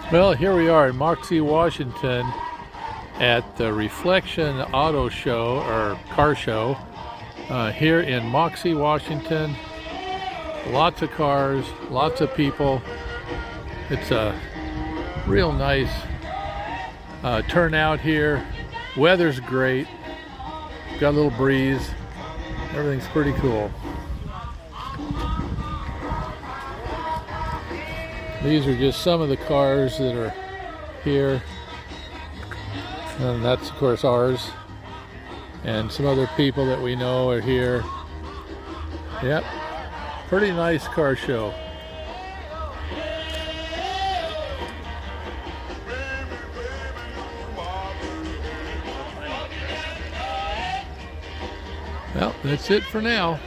Well, here we are in Moxee, Washington at the Reflection Auto Show, or Car Show, here in Moxee, Washington. Lots of cars, lots of people. It's a real nice turnout here. Weather's great. Got a little breeze. Everything's pretty cool. These are just some of the cars that are here, and that's of course ours, and some other people that we know are here. Yep, pretty nice car show. Well, that's it for now.